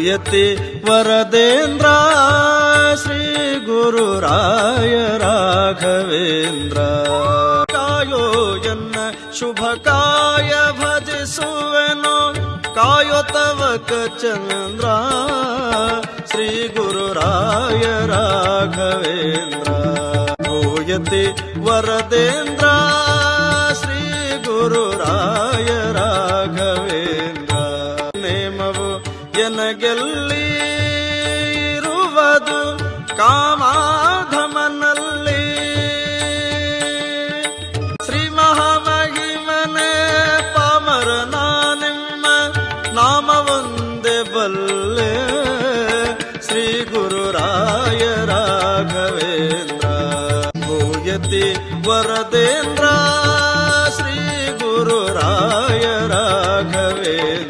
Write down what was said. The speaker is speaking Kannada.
ಯತಿ ವರದೇಂದ್ರ ಶ್ರೀ ಗುರುರಾಯ ರಾಘವೇಂದ್ರ ಕಾಯೋ ಎನ್ನ ಶುಭ ಕಾಯ ಭಜಿಸುವೆನೋ ಕಾಯೋ ತವಕ ಚಂದ್ರ ಶ್ರೀ ಗುರುರಾಯ ರಾಘವೇಂದ್ರ ಯತಿ ವರದೇಂದ್ರ ಶ್ರೀ ಗುರುರಾಯ ರಾಘವೇಂದ್ರ ನೇಮವು ಎನಗೆಲ್ಲಿ ಇರುವುದು ಕಾಮಾಧಮನಲ್ಲಿ ಶ್ರೀ ಮಹಾಮಹಿಮನೆ ಪಾಮರನ ನಿಮ್ಮ ನಾಮವೊಂದೇ ಬಲ್ಲೆ ಶ್ರೀ ಗುರುರಾಯ ರಾಘವೇಂದ್ರ ಭೂಯತಿ ವರದೇಂದ್ರ ಶ್ರೀ ಗುರುರಾಯ ರಾಘವೇಂದ್ರ